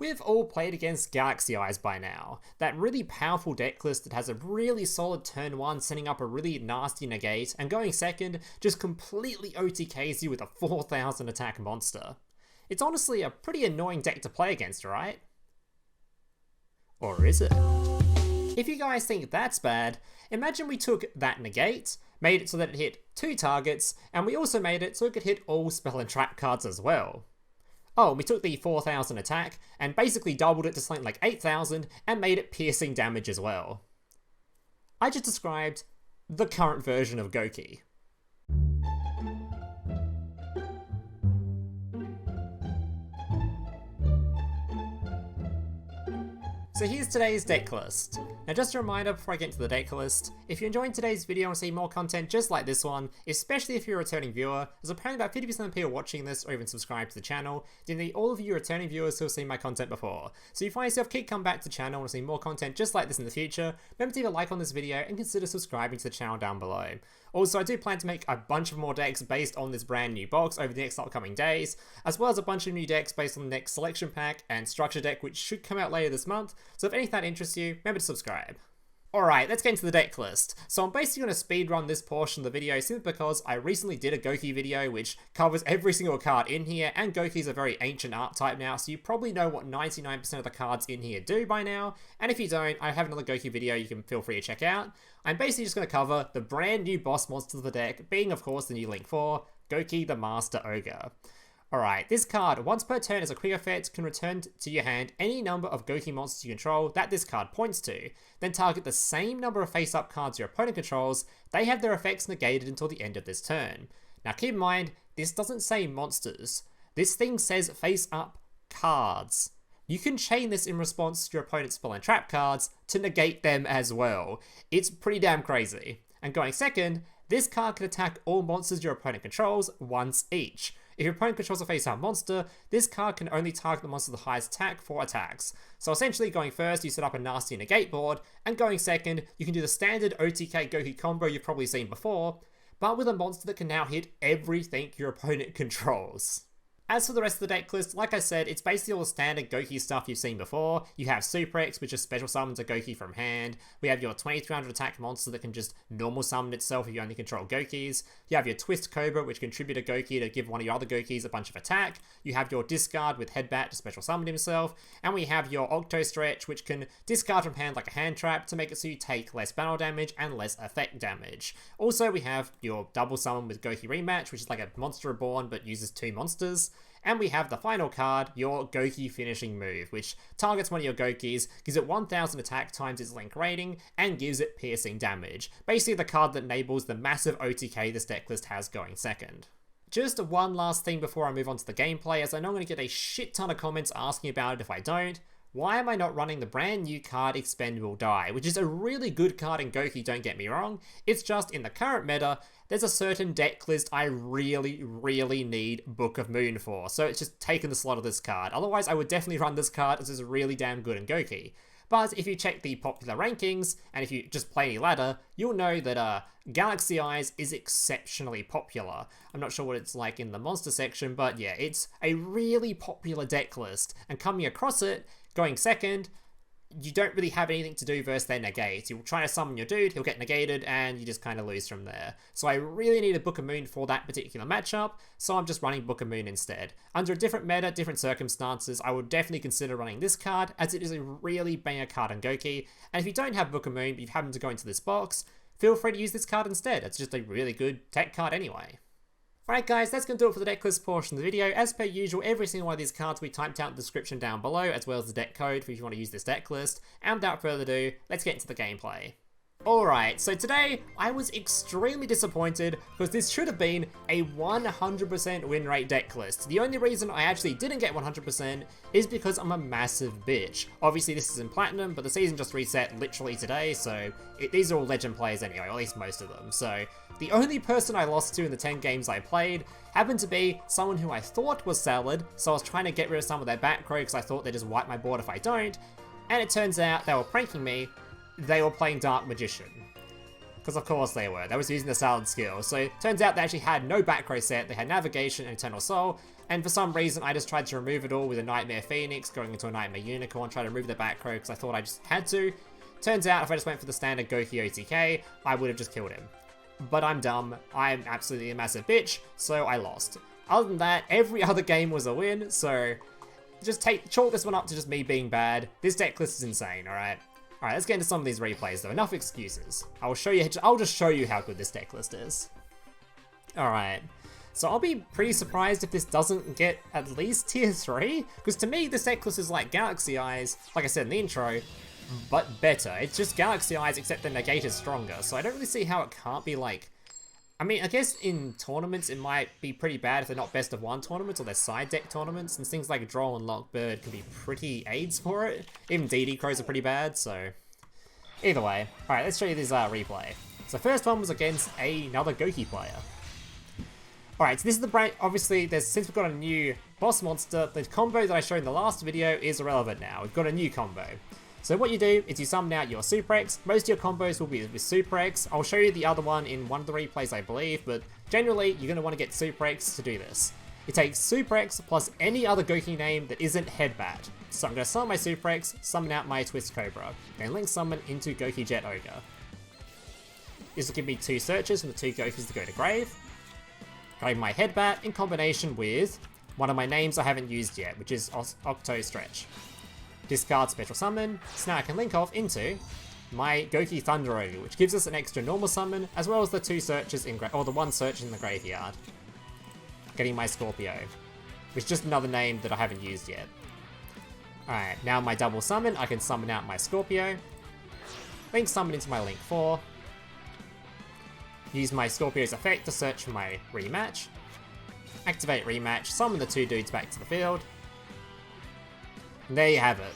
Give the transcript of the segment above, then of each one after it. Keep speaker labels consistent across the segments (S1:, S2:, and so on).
S1: We've all played against Galaxy Eyes by now, that really powerful deck list that has a really solid turn 1 setting up a really nasty negate, and going second just completely OTKs you with a 4000 attack monster. It's honestly a pretty annoying deck to play against, right? Or is it? If you guys think that's bad, imagine we took that negate, made it so that it hit 2 targets, and we also made it so it could hit all spell and trap cards as well. Oh, we took the 4000 attack and basically doubled it to something like 8000 and made it piercing damage as well. I just described the current version of Gouki. So here's today's deck list. Now just a reminder before I get into the deck list, if you're enjoying today's video and want to see more content just like this one, especially if you're a returning viewer, there's apparently about 50% of people watching this or even subscribed to the channel, then all of you returning viewers who have seen my content before. So if you find yourself keep coming back to the channel and want to see more content just like this in the future, remember to leave a like on this video and consider subscribing to the channel down below. Also, I do plan to make a bunch of more decks based on this brand new box over the next upcoming days, as well as a bunch of new decks based on the next selection pack and structure deck which should come out later this month, so if any of that interests you, remember to subscribe. Alright, let's get into the deck list. So I'm basically going to speedrun this portion of the video simply because I recently did a Gouki video which covers every single card in here, and Gouki is a very ancient archetype now, so you probably know what 99% of the cards in here do by now, and if you don't, I have another Gouki video you can feel free to check out. I'm basically just going to cover the brand new boss monsters of the deck, being of course the new Link 4, Gouki the Master Ogre. Alright, this card, once per turn as a quick effect, can return to your hand any number of Gouki monsters you control that this card points to, then target the same number of face-up cards your opponent controls. They have their effects negated until the end of this turn. Now keep in mind, this doesn't say monsters. This thing says face-up cards. You can chain this in response to your opponent's spell and trap cards to negate them as well. It's pretty damn crazy. And going second, this card can attack all monsters your opponent controls once each. If your opponent controls a face-up monster, this card can only target the monster with the highest attack for attacks. So essentially, going first, you set up a nasty negate board, and going second, you can do the standard OTK Gouki combo you've probably seen before, but with a monster that can now hit everything your opponent controls. As for the rest of the deck list, like I said, it's basically all the standard Gouki stuff you've seen before. You have Suprex, which just special summons a Gouki from hand. We have your 2300 attack monster that can just normal summon itself if you only control Goukis. You have your Twistcobra, which contribute a Gouki to give one of your other Goukis a bunch of attack. You have your discard with Headbatt to special summon himself. And we have your Octostretch, which can discard from hand like a hand trap to make it so you take less battle damage and less effect damage. Also, we have your double summon with Gouki Re-Match, which is like a monster reborn but uses 2 monsters. And we have the final card, your Gouki finishing move, which targets one of your Goukis, gives it 1000 attack times its link rating, and gives it piercing damage. Basically the card that enables the massive OTK this deck list has going second. Just one last thing before I move on to the gameplay, as I know I'm going to get a shit ton of comments asking about it if I don't. Why am I not running the brand new card Expendable Die, which is a really good card in Gouki, don't get me wrong. It's just in the current meta, there's a certain deck list I really need Book of Moon for, so it's just taken the slot of this card. Otherwise, I would definitely run this card as it's really damn good in Gouki. But if you check the popular rankings, and if you just play any ladder, you'll know that Galaxy Eyes is exceptionally popular. I'm not sure what it's like in the monster section, but yeah, it's a really popular deck list, and coming across it, going second, you don't really have anything to do versus their negates. You'll try to summon your dude, he'll get negated, and you just kind of lose from there. So I really need a Book of Moon for that particular matchup, so I'm just running Book of Moon instead. Under a different meta, different circumstances, I would definitely consider running this card, as it is a really banger card in Gouki. And if you don't have Book of Moon, but you happen to go into this box, feel free to use this card instead. It's just a really good tech card anyway. Alright guys, that's going to do it for the deck list portion of the video. As per usual, every single one of these cards will be typed out in the description down below, as well as the deck code for if you want to use this deck list. And without further ado, let's get into the gameplay. Alright, so today I was extremely disappointed because this should have been a 100% win rate deck list. The only reason I actually didn't get 100% is because I'm a massive bitch. Obviously this is in Platinum, but the season just reset literally today, so these are all legend players anyway, or at least most of them. So the only person I lost to in the 10 games I played happened to be someone who I thought was solid, so I was trying to get rid of some of their back row because I thought they'd just wipe my board if I don't, and it turns out they were pranking me. They were playing Dark Magician. Because of course they were. They was using the salad skill. So turns out they actually had no back row set. They had Navigation and Eternal Soul. And for some reason, I just tried to remove it all with a Knightmare Phoenix, going into a Knightmare Unicorn, trying to remove the back row because I thought I just had to. Turns out, if I just went for the standard Gouki OTK, I would have just killed him. But I'm dumb. I'm absolutely a massive bitch, so I lost. Other than that, every other game was a win, so just chalk this one up to just me being bad. This deck list is insane, alright? Alright, let's get into some of these replays though. Enough excuses. I'll just show you how good this deck list is. Alright. So I'll be pretty surprised if this doesn't get at least tier 3, because to me this deck list is like Galaxy Eyes, like I said in the intro, but better. It's just Galaxy Eyes except the negate is stronger, so I don't really see how it can't be like... I mean, I guess in tournaments it might be pretty bad if they're not best of 1 tournaments or they're side deck tournaments, and things like Droll and Lockbird can be pretty aids for it. Even DD Crows are pretty bad, so... Either way. Alright, let's show you this replay. So first one was against another Gouki player. Alright, so this is the brain. Obviously, since we've got a new boss monster, the combo that I showed in the last video is irrelevant now. We've got a new combo. So what you do is you summon out your Suprex. Most of your combos will be with Suprex. I'll show you the other one in one of the replays, I believe, but generally, you're going to want to get Suprex to do this. It takes Suprex plus any other Gouki name that isn't Headbatt. So I'm going to summon my Suprex, summon out my Twistcobra, then link summon into Gouki Jet Ogre. This will give me 2 searches from the 2 Goukis to go to grave. Grab my Headbatt in combination with one of my names I haven't used yet, which is Octostretch. Discard special summon, so now I can link off into my Gouki Thunder Ogre, which gives us an extra normal summon, as well as the 2 searches or the 1 search in the graveyard. Getting my Scorpio, which is just another name that I haven't used yet. Alright, now my double summon, I can summon out my Scorpio, link summon into my Link 4, use my Scorpio's effect to search for my Re-Match, activate Re-Match, summon the 2 dudes back to the field, and there you have it.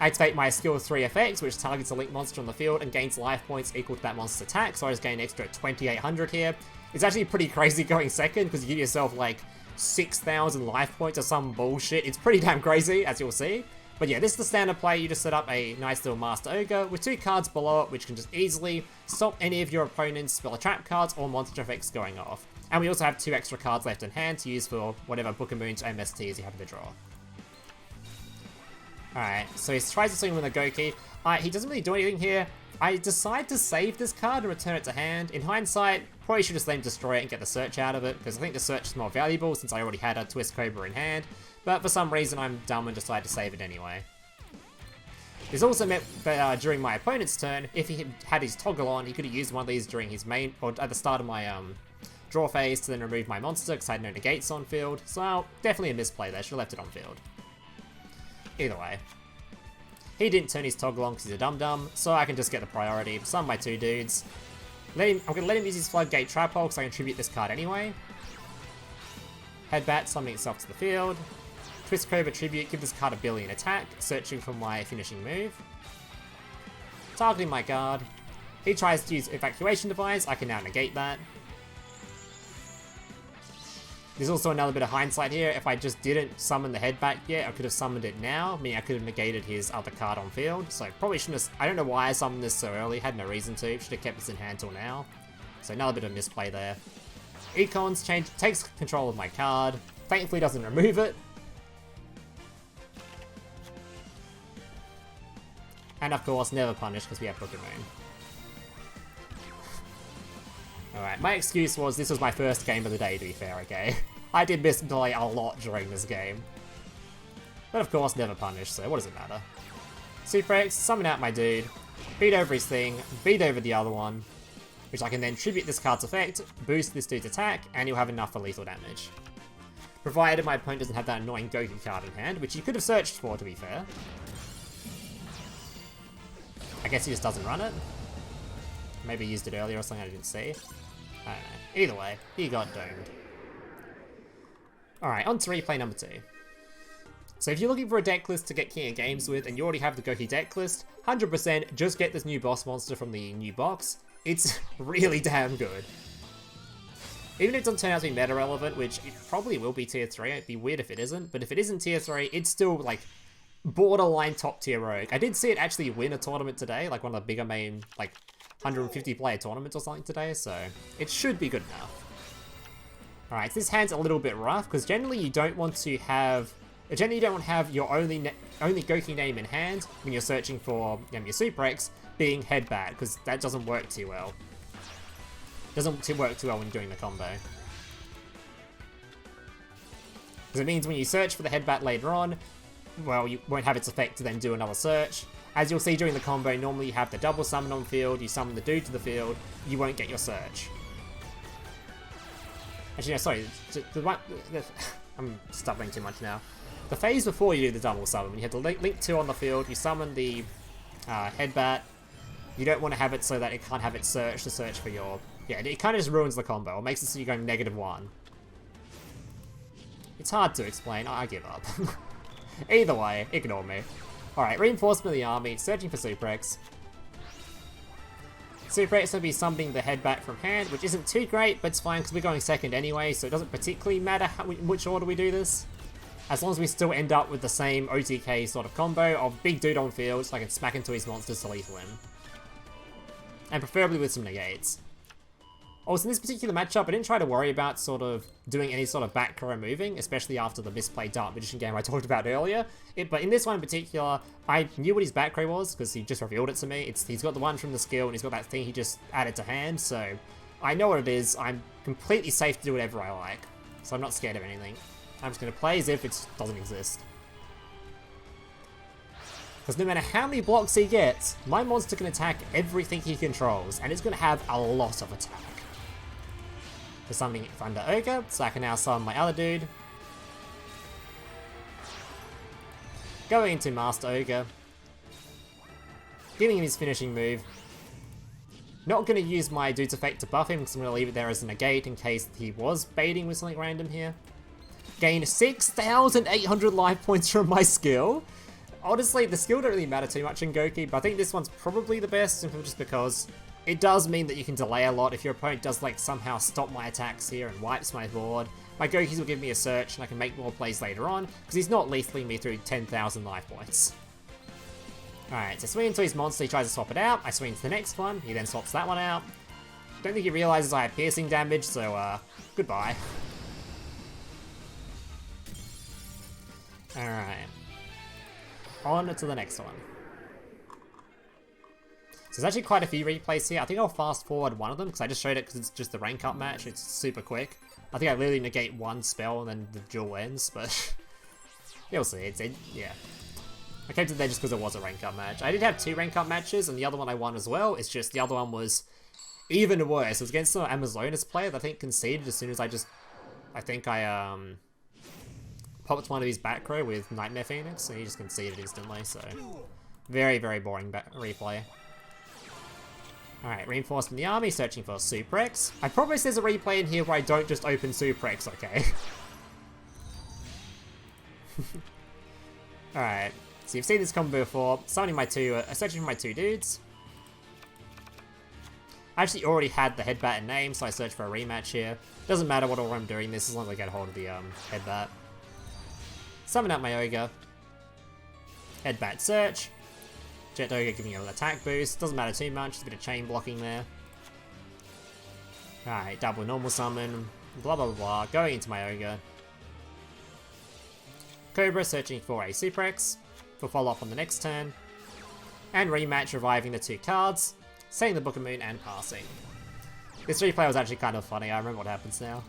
S1: Activate my skill 3 effect, which targets a link monster on the field and gains life points equal to that monster's attack, so I just gain an extra 2800 here. It's actually pretty crazy going second, because you give yourself like 6,000 life points or some bullshit. It's pretty damn crazy, as you'll see. But yeah, this is the standard play. You just set up a nice little Master Ogre with 2 cards below it, which can just easily stop any of your opponent's spell trap cards or monster effects going off. And we also have 2 extra cards left in hand to use for whatever Book of Moons MSTs you happen to draw. Alright, so he tries to swing with a Gouki. He doesn't really do anything here. I decide to save this card and return it to hand. In hindsight, probably should just let him destroy it and get the search out of it, because I think the search is more valuable since I already had a Twistcobra in hand. But for some reason, I'm dumb and decide to save it anyway. This also meant that during my opponent's turn, if he had his toggle on, he could have used one of these during his main, or at the start of my draw phase to then remove my monster, because I had no negates on field. So definitely a misplay there, should have left it on field. Either way. He didn't turn his toggle on because he's a dum-dum, so I can just get the priority, summon my 2 dudes. I'm going to let him use his Floodgate Trap Hole because I can tribute this card anyway. Headbatt, summoning itself to the field. Twistcobra Tribute, give this card a billion attack, searching for my finishing move. Targeting my guard. He tries to use Evacuation Device, I can now negate that. There's also another bit of hindsight here. If I just didn't summon the Headbatt yet, I could have summoned it now. I mean, I could have negated his other card on field. So probably shouldn't have... I don't know why I summoned this so early. Had no reason to. Should have kept this in hand till now. So another bit of misplay there. Econs takes control of my card. Thankfully doesn't remove it. And of course, never punish because we have Book of Moon. Alright, my excuse was this was my first game of the day, to be fair, okay? I did misplay a lot during this game. But of course, never punish, so what does it matter? Suprex, summon out my dude, beat over his thing, beat over the other one, which I can then tribute this card's effect, boost this dude's attack, and he'll have enough for lethal damage. Provided my opponent doesn't have that annoying Gouki card in hand, which he could have searched for, to be fair. I guess he just doesn't run it. Maybe he used it earlier or something I didn't see. I don't know. Either way, he got domed. Alright, on to replay number 2. So if you're looking for a deck list to get King of Games with and you already have the Gouki deck list, 100% just get this new boss monster from the new box. It's really damn good. Even if it doesn't turn out to be meta relevant, which it probably will be tier 3, it'd be weird if it isn't, but if it isn't tier 3, it's still like borderline top tier rogue. I did see it actually win a tournament today, like one of the bigger main like 150 player tournament or something today, so it should be good enough. Alright, so this hand's a little bit rough, because generally you don't want to have... Generally you don't want to have your only Gouki name in hand when you're searching for your Suprex being Headbatt, because that doesn't work too well. Doesn't work too well when you're doing the combo. Because it means when you search for the Headbatt later on, well, you won't have its effect to then do another search. As you'll see during the combo, normally you have the double summon on field, you summon the dude to the field, you won't get your search. Actually, no, sorry, I'm stuttering too much now. The phase before you do the double summon, when you have the link 2 on the field, you summon the Headbatt, you don't want to have it so that it can't have its search to search for your... Yeah, it kind of just ruins the combo, it makes it so you're going -1. It's hard to explain, I give up. Either way, ignore me. Alright, reinforcement of the army, searching for Suprex. Suprex will be summoning the Headbatt from hand, which isn't too great, but it's fine because we're going second anyway, so it doesn't particularly matter which order we do this. As long as we still end up with the same OTK sort of combo of big dude on field, so I can smack into his monsters to lethal him. And preferably with some negates. Also, in this particular matchup, I didn't try to worry about sort of doing any sort of back row moving, especially after the misplayed Dark Magician game I talked about earlier. But in this one in particular, I knew what his back row was, because he just revealed it to me. He's got the one from the skill, and he's got that thing he just added to hand, so I know what it is. I'm completely safe to do whatever I like, so I'm not scared of anything. I'm just going to play as if it doesn't exist. Because no matter how many blocks he gets, my monster can attack everything he controls, and it's going to have a lot of attack. For summoning Thunder Ogre, so I can now summon my other dude. Going into Master Ogre. Giving him his finishing move. Not going to use my dude's effect to buff him, because I'm going to leave it there as a negate in case he was baiting with something random here. Gain 6,800 life points from my skill. Honestly, the skill don't really matter too much in Gouki, but I think this one's probably the best, simply just because it does mean that you can delay a lot. If your opponent does like somehow stop my attacks here and wipes my board, my Goukis will give me a search and I can make more plays later on, because he's not lethaling me through 10,000 life points. Alright, so swing into his monster, he tries to swap it out, I swing into the next one, he then swaps that one out. Don't think he realizes I have piercing damage, so goodbye. Alright. On to the next one. So there's actually quite a few replays here. I think I'll fast forward one of them because I just showed it because it's just the rank up match. It's super quick. I think I literally negate one spell and then the duel ends, but you'll see. Yeah. I kept it there just because it was a rank up match. I did have 2 rank up matches and the other one I won as well. It's just the other one was even worse. It was against an Amazonas player that I think conceded as soon as I popped one of his back row with Knightmare Phoenix, and he just conceded instantly, so very, very boring replay. Alright, reinforcing the army, searching for Suprex. I promise there's a replay in here where I don't just open Suprex, okay? Alright, so you've seen this combo before. Searching for my 2 dudes. I actually already had the Headbatt in name, so I searched for a Re-Match here. Doesn't matter what order I'm doing this, as long as I get a hold of the Headbatt. Summon out my Ogre. Headbatt search. Jet Ogre giving you an attack boost. Doesn't matter too much, just a bit of chain blocking there. Alright, double normal summon. Blah blah blah. Going into my Ogre. Cobra searching for a Suprex. For follow up on the next turn. And Re-Match reviving the 2 cards. Setting the Book of Moon and passing. This replay was actually kind of funny. I remember what happens now.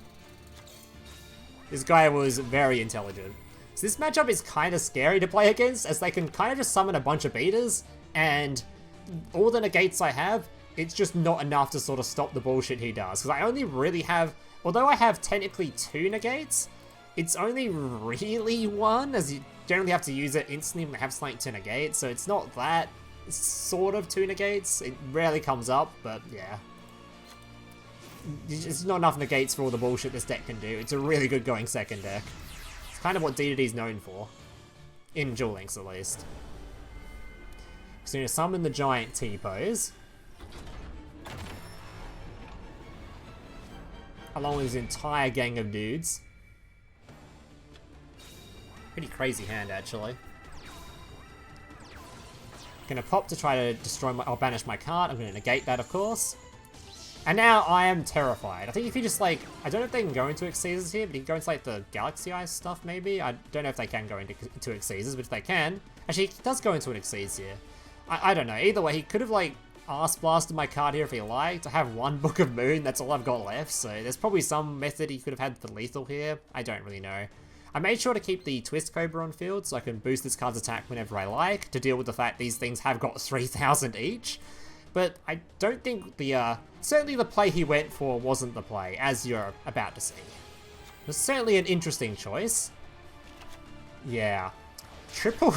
S1: This guy was very intelligent. So this matchup is kind of scary to play against, as they can kind of just summon a bunch of beaters, and all the negates I have, it's just not enough to sort of stop the bullshit he does. Because I only really have, although I have technically 2 negates, it's only really 1, as you generally have to use it instantly when they have something to negate, so it's not that. It's sort of 2 negates. It rarely comes up, but yeah. It's not enough negates for all the bullshit this deck can do. It's a really good going second deck. Kind of what DDD's known for. In Duel Links, at least. So you're going to summon the giant T-pose. Along with his entire gang of dudes. Pretty crazy hand, actually. Gonna pop to try to destroy or banish my card. I'm gonna negate that, of course. And now I am terrified. I think if you just like, I don't know if they can go into Exceeders here, but you can go into like the Galaxy Eyes stuff maybe. I don't know if they can go into Exceeders, but if they can. Actually, he does go into an Exceeds here. I don't know. Either way, he could have like Arse Blasted my card here if he liked. I have one Book of Moon, that's all I've got left. So there's probably some method he could have had for lethal here. I don't really know. I made sure to keep the Twistcobra on field so I can boost this card's attack whenever I like to deal with the fact these things have got 3,000 each. But I don't think the, certainly the play he went for wasn't the play, as you're about to see. It was certainly an interesting choice. Yeah. Triple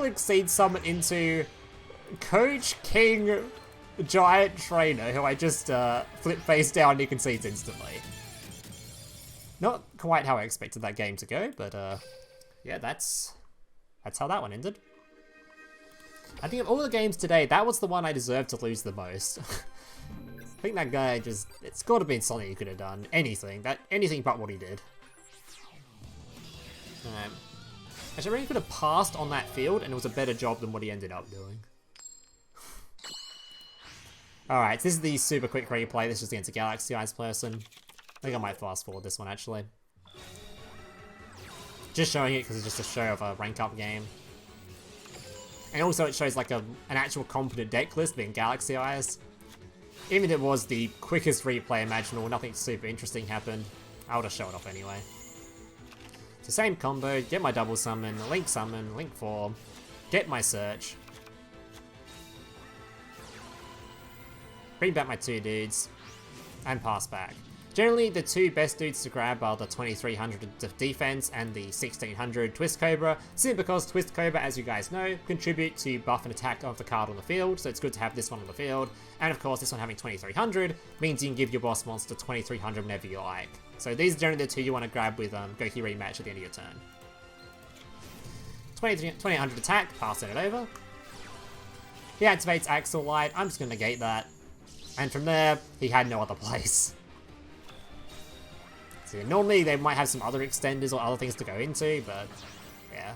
S1: Exceed Summon into Coach King Giant Trainer, who I just flip face down and he concedes instantly. Not quite how I expected that game to go, but yeah, that's how that one ended. I think of all the games today, that was the one I deserved to lose the most. I think that guy just, it's got to be something he could have done. Anything but what he did. Actually, I really could have passed on that field and it was a better job than what he ended up doing. Alright, so this is the super quick replay. This is against a Galaxy Eyes person. I think I might fast forward this one actually. Just showing it because it's just a show of a rank up game. And also it shows like an actual competent deck list being Galaxy Eyes. Even if it was the quickest replay imaginable, nothing super interesting happened, I would have shown it off anyway. So same combo, get my double summon, link form, get my search. Bring back my two dudes, and pass back. Generally, the two best dudes to grab are the 2300 defense and the 1600 Twistcobra, simply because Twistcobra, as you guys know, contribute to buff and attack of the card on the field, so it's good to have this one on the field. And of course, this one having 2300 means you can give your boss monster 2300 whenever you like. So these are generally the two you want to grab with Gouki Re-Match at the end of your turn. 2800 attack, passing it over. He activates Axle Light, I'm just going to negate that. And from there, he had no other place. So normally they might have some other extenders or other things to go into, but yeah.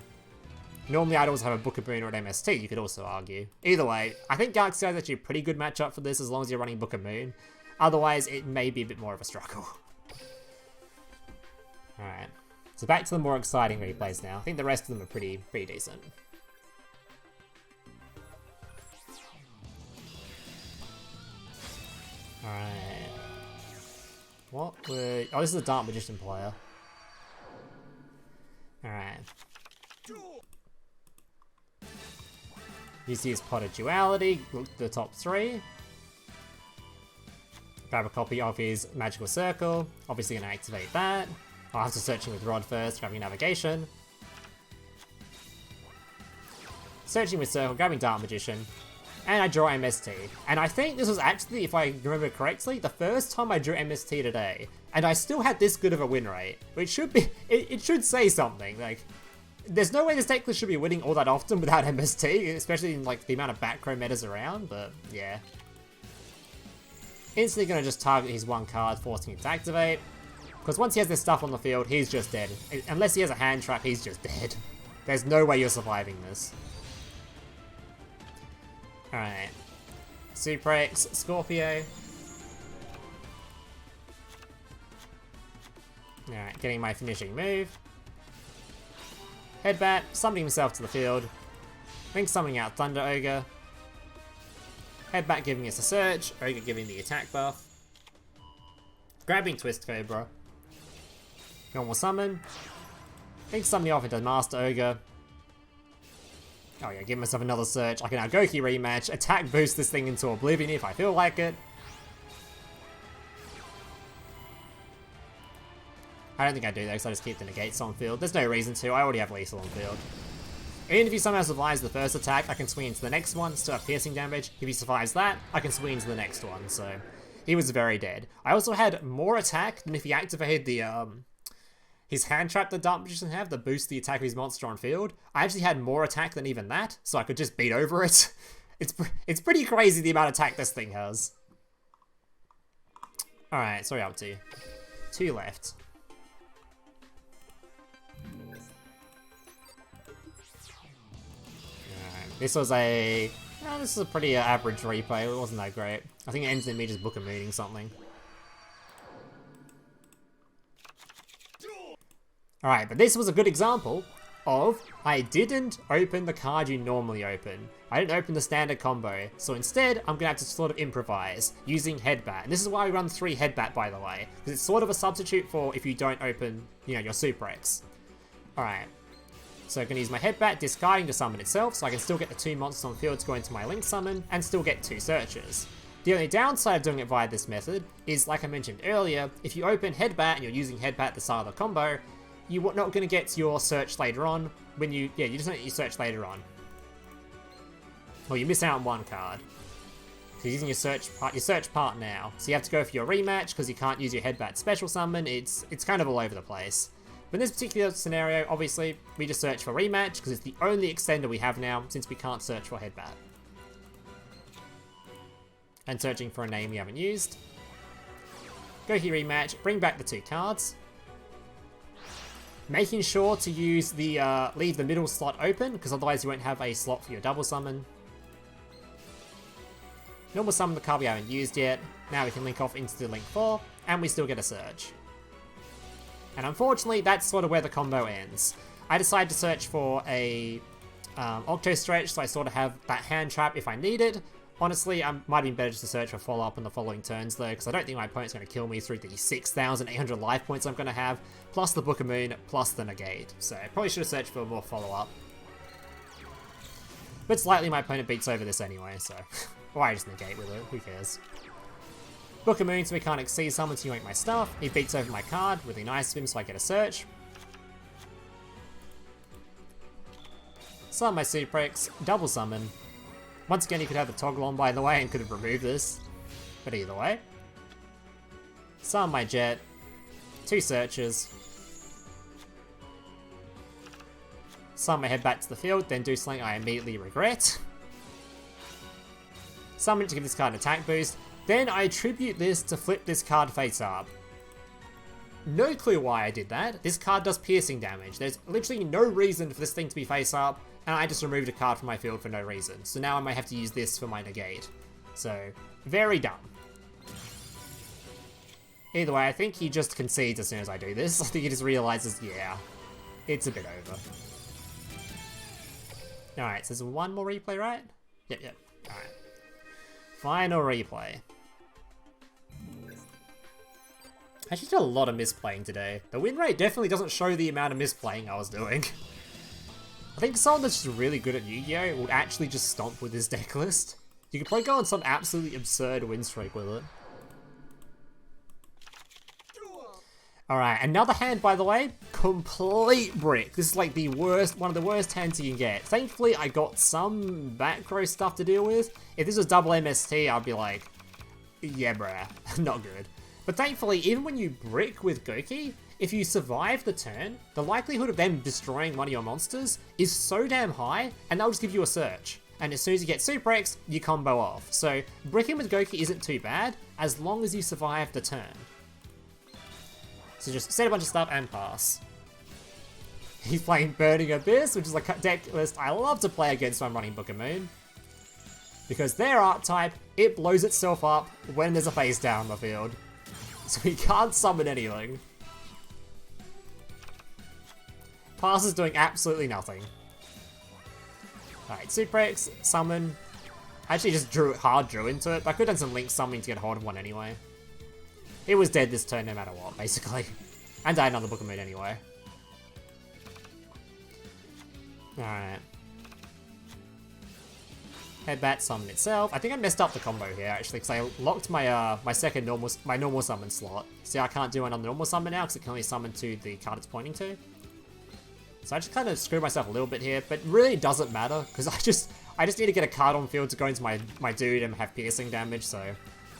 S1: Normally I'd also have a Book of Moon or an MST, you could also argue. Either way, I think Galaxy Eyes is actually a pretty good matchup for this as long as you're running Book of Moon. Otherwise, it may be a bit more of a struggle. Alright, so back to the more exciting replays now. I think the rest of them are pretty decent. Alright. What were... Oh, this is a Dark Magician player. Alright. Use his Pot of Duality, look at the top three. Grab a copy of his Magical Circle. Obviously gonna activate that. After searching with Rod first, grabbing Navigation. Searching with Circle, grabbing Dark Magician. And I draw MST. And I think this was actually, if I remember correctly, the first time I drew MST today. And I still had this good of a win rate. Which should be, it should say something. Like, there's no way this deck list should be winning all that often without MST, especially in like the amount of back row metas around, but yeah. Instantly gonna just target his one card, forcing it to activate. Because once he has this stuff on the field, he's just dead. Unless he has a hand trap, he's just dead. There's no way you're surviving this. Alright. Suprex, Scorpio. Alright, getting my finishing move. Headbatt, summoning himself to the field. Link summoning out Thunder Ogre. Headbatt giving us a search, Ogre giving the attack buff. Grabbing Twistcobra. Normal summon. Link summoning off into Master Ogre. Oh yeah, give myself another search. I can now Gouki Re-Match, attack boost this thing into oblivion if I feel like it. I don't think I do though, because I just keep the negates on field. There's no reason to, I already have lethal on field. Even if he somehow survives the first attack, I can swing into the next one, still have piercing damage. If he survives that, I can swing into the next one, so he was very dead. I also had more attack than if he activated the, his hand trap that Dark Magician have that boosts the attack of his monster on field. I actually had more attack than even that, so I could just beat over it. It's pretty crazy the amount of attack this thing has. Alright, sorry, up to 2 left. This was a... this is a pretty average replay. It wasn't that great. I think it ends in me just book a mooning something. Alright, but this was a good example of I didn't open the card you normally open. I didn't open the standard combo, so instead I'm gonna have to sort of improvise using Headbatt. And this is why we run 3 Headbatt, by the way, because it's sort of a substitute for if you don't open, you know, your Suprex. Alright, so I'm gonna use my Headbatt, discarding to summon itself, so I can still get the 2 monsters on the field to go into my Link summon, and still get 2 searches. The only downside of doing it via this method is, like I mentioned earlier, if you open Headbatt and you're using Headbatt at the start of the combo, you're not going to get your search later on when you just don't get your search later on. Or you miss out on 1 card. So you're using your search part now. So you have to go for your Re-Match because you can't use your Headbatt special summon. It's kind of all over the place. But in this particular scenario, obviously, we just search for Re-Match because it's the only extender we have now since we can't search for Headbatt. And searching for a name we haven't used. Gouki Re-Match, bring back the 2 cards. Making sure to use the leave the middle slot open, because otherwise you won't have a slot for your double summon. Normal summon the card we haven't used yet. Now we can link off into the Link 4, and we still get a search. And unfortunately, that's sort of where the combo ends. I decided to search for a Octostretch, so I sort of have that hand trap if I need it. Honestly, I might have been better just to search for follow-up on the following turns though, because I don't think my opponent's going to kill me through the 6,800 life points I'm going to have, plus the Book of Moon, plus the Negate. So I probably should have searched for more follow-up. But slightly my opponent beats over this anyway, so why just Negate with it, who cares. Book of Moon, so we can't exceed summon to make my stuff. He beats over my card, really nice of him, so I get a search. Summon my Suprex, double summon. Once again, you could have the toggle on, by the way, and could have removed this. But either way. Summon my Jet. 2 searches. Summon my Headbatt to the field, then do something I immediately regret. Summon it to give this card an attack boost. Then I attribute this to flip this card face up. No clue why I did that. This card does piercing damage. There's literally no reason for this thing to be face up. And I just removed a card from my field for no reason. So now I might have to use this for my Negate. So, very dumb. Either way, I think he just concedes as soon as I do this. I think he just realizes, yeah, it's a bit over. Alright, so there's one more replay, right? Yep. Alright. Final replay. I actually did a lot of misplaying today. The win rate definitely doesn't show the amount of misplaying I was doing. I think someone that's just really good at Yu-Gi-Oh! Would actually just stomp with this deck list. You could probably go on some absolutely absurd win streak with it. Alright, another hand, by the way, complete brick. This is like the worst, one of the worst hands you can get. Thankfully, I got some back row stuff to deal with. If this was double MST, I'd be like, yeah, bruh, not good. But thankfully, even when you brick with Gouki, if you survive the turn, the likelihood of them destroying one of your monsters is so damn high, and they'll just give you a search. And as soon as you get Suprex, you combo off. So bricking with Gouki isn't too bad, as long as you survive the turn. So just set a bunch of stuff and pass. He's playing Burning Abyss, which is a deck list I love to play against when I'm running Book of Moon. Because their archetype, it blows itself up when there's a face down on the field. So he can't summon anything. Pass is doing absolutely nothing. Alright, Suprex, summon. I actually just drew into it, but I could have done some link summoning to get hold of one anyway. It was dead this turn no matter what, basically. And I had another Book of Moon anyway. Alright. Headbatt summon itself. I think I messed up the combo here actually, because I locked my my normal summon slot. See, I can't do another normal summon now because it can only summon to the card it's pointing to. So I just kind of screwed myself a little bit here, but really doesn't matter because I just need to get a card on field to go into my dude and have piercing damage. So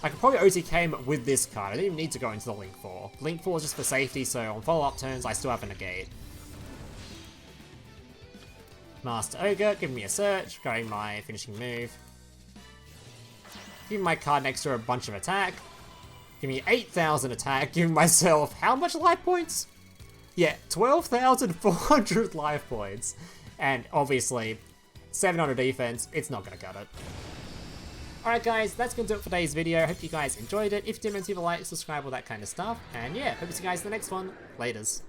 S1: I could probably OTK him with this card. I didn't even need to go into the Link 4. Link 4 is just for safety, so on follow-up turns I still have a Negate. Master Ogre, giving me a search, going my finishing move. Giving my card next to a bunch of attack. Give me 8,000 attack, giving myself how much life points? Yeah, 12,400 life points. And obviously, 700 defense, it's not gonna cut it. Alright guys, that's gonna do it for today's video. Hope you guys enjoyed it. If you did, leave a like, subscribe, all that kind of stuff. And yeah, hope to see you guys in the next one. Laters.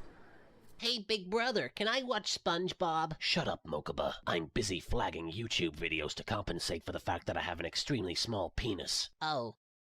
S2: Hey, big brother, can I watch SpongeBob?
S3: Shut up, Mokuba. I'm busy flagging YouTube videos to compensate for the fact that I have an extremely small penis.
S2: Oh.